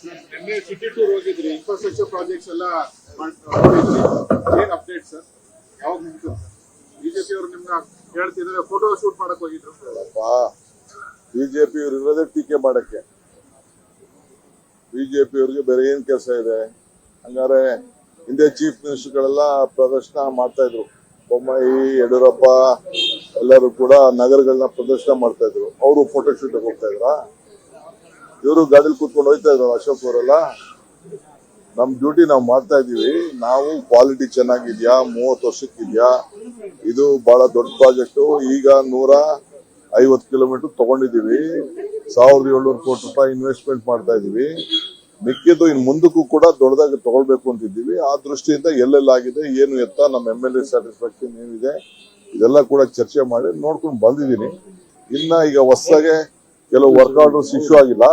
ನಿನ್ನೆ city tour ಹೋಗಿದ್ರಿ, infrastructure projects ಎಲ್ಲ ನೋಡಿದ್ರಿ. ಏನ್ ಅಪ್ಡೇಟ್ ಸರ್? ಯಾವಾಗ ಮುಗಿತು? ಬಿಜೆಪಿ ಅವರು ನಿಮ್ನ ಹೇಳ್ತಿದ್ರೆ ಫೋಟೋ ಶೂಟ್ ಮಾಡಕ್ ಹೋಗಿದ್ರು. ಬಿಜೆಪಿ ಅವರು ಇರೋದೇ ಟೀಕೆ ಮಾಡಕ್ಕೆ. ಬಿಜೆಪಿ ಅವರಿಗೆ ಬೇರೆ ಏನ್ ಕೆಲಸ ಇದೆ? ಹಂಗಾರೆ ಹಿಂದೆ ಚೀಫ್ ಮಿನಿಸ್ಟರ್ಗಳೆಲ್ಲ ಪ್ರದರ್ಶನ ಮಾಡ್ತಾ ಇದ್ರು. ಬೊಮ್ಮಾಯಿ, ಯಡಿಯೂರಪ್ಪ ಎಲ್ಲರೂ ಕೂಡ ನಗರಗಳನ್ನ ಪ್ರದರ್ಶನ ಮಾಡ್ತಾ ಇದ್ರು. ಅವರು ಫೋಟೋ ಶೂಟ್ ಹೋಗ್ತಾ ಇದ್ರ? ಇವರು ಗಾಡಿಲಿ ಕೂತ್ಕೊಂಡು ಹೋಗ್ತಾ ಇದ್ರು. ಅಶೋಕ್ ಅವರೆಲ್ಲ ನಮ್ ಡ್ಯೂಟಿ ನಾವು ಮಾಡ್ತಾ ಇದೀವಿ. ನಾವು ಕ್ವಾಲಿಟಿ ಚೆನ್ನಾಗಿದ್ಯಾ, 30 ವರ್ಷಕ್ಕಿದ್ಯಾ, ಇದು ಬಹಳ ದೊಡ್ಡ ಪ್ರಾಜೆಕ್ಟ್. ಈಗ 150 ಕಿಲೋಮೀಟರ್ ತಗೊಂಡಿದೀವಿ. 1700 ಕೋಟಿ ರೂಪಾಯಿ ಇನ್ವೆಸ್ಟ್ಮೆಂಟ್ ಮಾಡ್ತಾ ಇದೀವಿ. ಮಿಕ್ಕಿದ್ದು ಇನ್ ಮುಂದಕ್ಕೂ ಕೂಡ ದೊಡ್ಡದಾಗಿ ತಗೊಳ್ಬೇಕು ಅಂತಿದ್ದೀವಿ. ಆ ದೃಷ್ಟಿಯಿಂದ ಎಲ್ಲೆಲ್ಲಾಗಿದೆ, ಏನು ಎತ್ತ, ನಮ್ಮ MLA ಸ್ಯಾಟಿಸ್ಫ್ಯಾಕ್ಷನ್ ಏನಿದೆ, ಇದೆಲ್ಲ ಕೂಡ ಚರ್ಚೆ ಮಾಡಿ ನೋಡ್ಕೊಂಡು ಬಂದಿದ್ದೀನಿ. ಇನ್ನ ಈಗ ಹೊಸದಾಗೆ ಕೆಲವು ವರ್ಕ್ ಆರ್ಡರ್ಸ್ ಇಶ್ಯೂ ಆಗಿಲ್ಲ.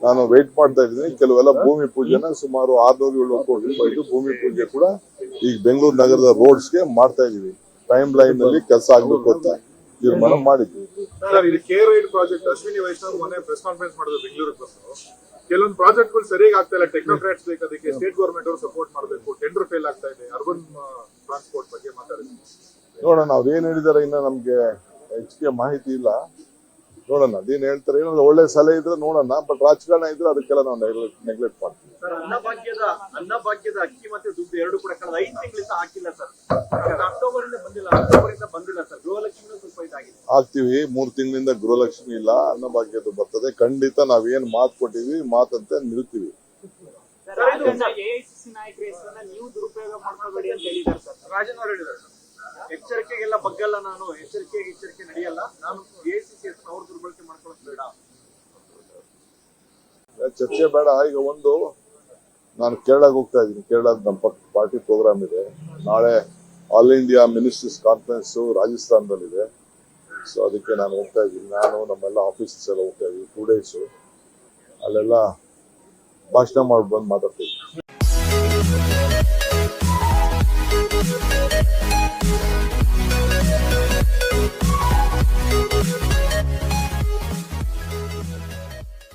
ನಾನು ವೇಟ್ ಮಾಡ್ತಾ ಇದ್ದೀನಿ. ಕೆಲವೆಲ್ಲ ಭೂಮಿ ಪೂಜೆನ ಸುಮಾರು 600-700 ಕೋಟಿ ರೂಪಾಯಿ ಭೂಮಿ ಪೂಜೆ ಕೂಡ ಈಗ ಬೆಂಗಳೂರು ನಗರದ ರೋಡ್ಸ್ಗೆ ಮಾಡ್ತಾ ಇದೀವಿ. ಟೈಮ್ ಲೈನ್ ನಲ್ಲಿ ಕೆಲಸ ಆಗ್ಬೇಕು ಅಂತ ತೀರ್ಮಾನ ಮಾಡಿದ್ವಿ. ಸರ್, ಇದು K ride project Ashwini Vaishnaw ಮೊನ್ನೆ ಪ್ರೆಸ್ ಕಾನ್ಫರೆನ್ಸ್ ಮಾಡಿದ್ರು ಬೆಂಗಳೂರಿಗೆ ಬಂದು. ಕೆಲವೊಂದು ಪ್ರಾಜೆಕ್ಟ್ಗಳು ಸರಿಯಾಗಿ ಆಗ್ತಾ ಇಲ್ಲ, ಟೆಕ್ನೋಕ್ರಾಟ್ಸ್ ಬೇಕು, ಅದಕ್ಕೆ ಸ್ಟೇಟ್ ಗವರ್ಮೆಂಟ್ ಅವರು ಸಪೋರ್ಟ್ ಮಾಡಬೇಕು, ಟೆಂಡರ್ ಫೇಲ್ ಆಗ್ತಾ ಇದೆ, ಅರ್ಬನ್ ಟ್ರಾನ್ಸ್ಪೋರ್ಟ್ ಬಗ್ಗೆ ಮಾತಾಡಿದ್ವಿ. ನೋಡೋಣ ಅವ್ರು ಏನ್ ಹೇಳಿದಾರೆ, ಇನ್ನ ನಮ್ಗೆ ಹೆಚ್ಚಿಗೆ ಮಾಹಿತಿ ಇಲ್ಲ. ನೋಡೋಣ ಅದೇನ್ ಹೇಳ್ತಾರೆ. ಏನಾದ್ರು ಒಳ್ಳೆ ಸಲಹೆ ಇದ್ರೆ ನೋಡೋಣ. ಬಟ್ ರಾಜಕಾರಣ ಇದ್ರೆ ಅದಕ್ಕೆಲ್ಲ ನಾವು ನೆಗ್ಲೆಕ್ಟ್ ಮಾಡ್ತೀವಿ. ಅನ್ನಭಾಗ್ಯದ ಅಕ್ಕಿ ಮತ್ತೆ ದುಡ್ಡು ಎರಡು ಕೂಡ ಕಳೆದ 5 ತಿಂಗಳಿಂದ ಹಾಕಿಲ್ಲ ಸರ್. ಅಕ್ಟೋಬರ್ ಇಂದ ಬಂದಿಲ್ಲ ಸರ್. ಗೃಹಲಕ್ಷ್ಮಿ ಸ್ವಲ್ಪ ಇದಾಗಿದೆ. ಹಾಕ್ತಿವಿ. 3 ತಿಂಗಳಿಂದ ಗೃಹಲಕ್ಷ್ಮಿ ಇಲ್ಲ, ಅನ್ನಭಾಗ್ಯದ ಬರ್ತದೆ. ಖಂಡಿತ ನಾವೇನ್ ಮಾತು ಕೊಟ್ಟಿವಿ ಮಾತಂತೆ ನಿಲ್ತೀವಿ. ಎಐಸಿಸಿ ನಾಯಕರ ಹೆಸರನ್ನ ನೀವು ದುರುಪಯೋಗ ಮಾಡ್ಕೋಬೇಡಿ ಅಂತ ಹೇಳಿದ್ದಾರೆ ಸರ್. ರಾಜನ್ ಅವರು ಹೇಳಿದ್ದಾರೆ, ಎಚ್ಚರಿಕೆಗೆಲ್ಲ ಬಗ್ಗಲ್ಲ, ನಾನು ಎಚ್ಚರಿಕೆ ನಡೆಯಲ್ಲ, ನಾನು ಎಐಸಿಸಿ ಹೆಸರನ್ನ ಅವ್ರು ದುರ್ಬಳಕೆ ಮಾಡ್ಕೊಳ್ಳೋದು ಬೇಡ. ಚರ್ಚೆ ಬೇಡ. ಈಗ ಒಂದು, ನಾನು ಕೇರಳಕ್ಕೆ ಹೋಗ್ತಾ ಇದ್ದೀನಿ. ಕೇರಳದ ನಮ್ಮ ಪಾರ್ಟಿ ಪ್ರೋಗ್ರಾಮ್ ಇದೆ. ನಾಳೆ ಆಲ್ ಇಂಡಿಯಾ ಮಿನಿಸ್ಟರ್ಸ್ ಕಾನ್ಫರೆನ್ಸ್ ರಾಜಸ್ಥಾನದಲ್ಲಿದೆ. ಸೊ ಅದಕ್ಕೆ ನಾನು ಹೋಗ್ತಾ ಇದ್ದೀನಿ. ನಾನು ನಮ್ಮೆಲ್ಲ ಆಫೀಸರ್ಸ್ ಎಲ್ಲ ಹೋಗ್ತಾ ಇದ್ದೀವಿ. 2 days ಅಲ್ಲೆಲ್ಲ ಭಾಷಣ ಮಾಡಿ ಬಂದು ಮಾತಾಡ್ತೀವಿ.